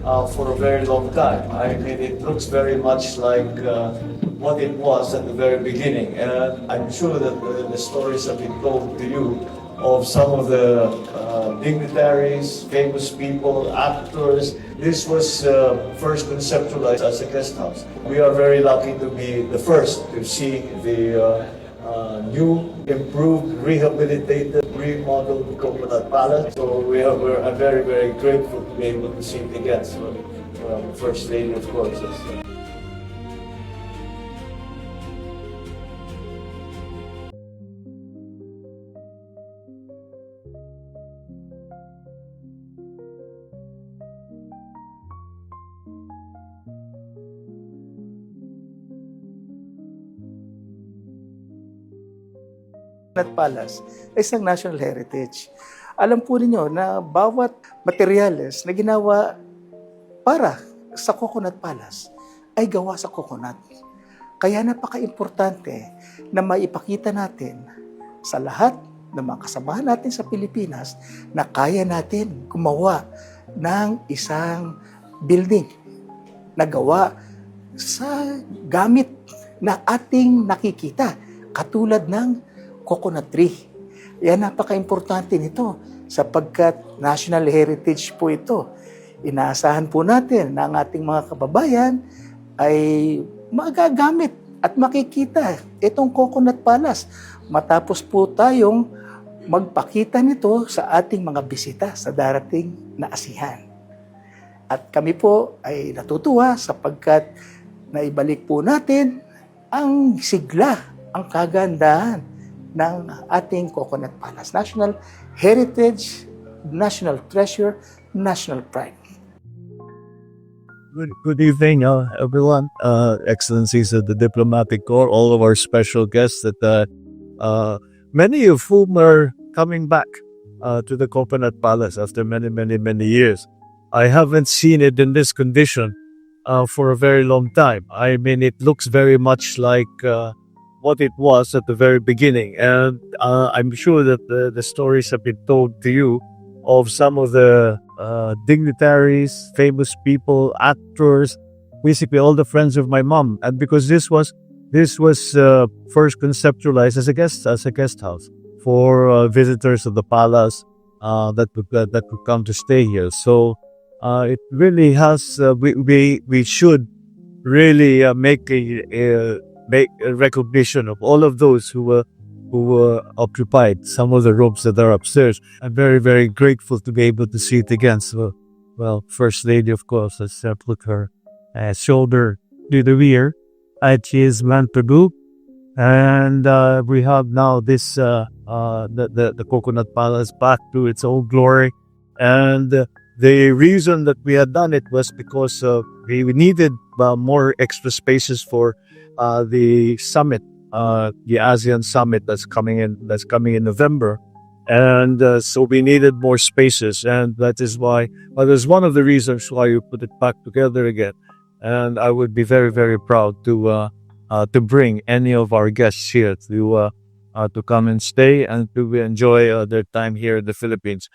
for a very long time. I mean, it looks very much like what it was at the very beginning. And I'm sure that the stories have been told to you of some of the dignitaries, famous people, actors. This was first conceptualized as a guest house. We are very lucky to be the first to see the new, improved, rehabilitated, remodeled Coconut Palace. So we're very, very grateful to be able to see it again. So, First Lady, of course. Palace ay isang national heritage. Alam po ninyo na bawat materyales na ginawa para sa Coconut Palace ay gawa sa coconut. Kaya napaka-importante na maipakita natin sa lahat ng mga kasamahan natin sa Pilipinas na kaya natin gumawa ng isang building na gawa sa gamit na ating nakikita katulad ng coconut tree. Yan, napaka-importante nito sapagkat national heritage po ito. Inaasahan po natin na ang ating mga kababayan ay magagamit at makikita itong Coconut Palace matapos po tayong magpakita nito sa ating mga bisita sa darating na ASEAN. At kami po ay natutuwa sapagkat naibalik po natin ang sigla, ang kagandahan ng ating Coconut Palace. National heritage, national treasure, national pride. Good evening, everyone. Excellencies of the Diplomatic Corps, all of our special guests that many of whom are coming back to the Coconut Palace after many years. I haven't seen it in this condition for a very long time. I mean, it looks very much like what it was at the very beginning. And I'm sure that the stories have been told to you of some of the dignitaries, famous people, actors, basically all the friends of my mom. And because this was first conceptualized as a guest house for visitors of the palace that would come to stay here. So it really has. We should really make a recognition of all of those who were occupied some of the rooms that are upstairs. I'm very grateful to be able to see it again. So, well, First Lady, of course, has put her shoulder to the rear, as she is meant to do. And we have now this the Coconut Palace back to its old glory. And the reason that we had done it was because we needed more extra spaces for the summit, the ASEAN Summit that's coming in November, and so we needed more spaces, and that is why. Well, that's one of the reasons why you put it back together again. And I would be very proud to bring any of our guests here to come and stay and to enjoy their time here in the Philippines.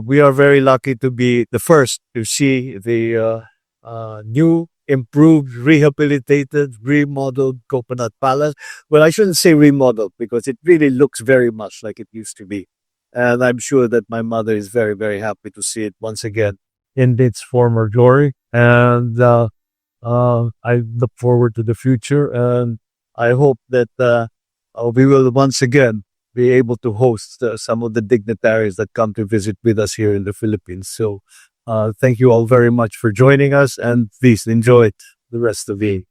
We are very lucky to be the first to see the new, improved, rehabilitated, remodeled Coconut Palace. Well, I shouldn't say remodeled because it really looks very much like it used to be. And I'm sure that my mother is very happy to see it once again in its former glory. And I look forward to the future. And I hope that we will once again be able to host some of the dignitaries that come to visit with us here in the Philippines. So thank you all very much for joining us, and please enjoy the rest of the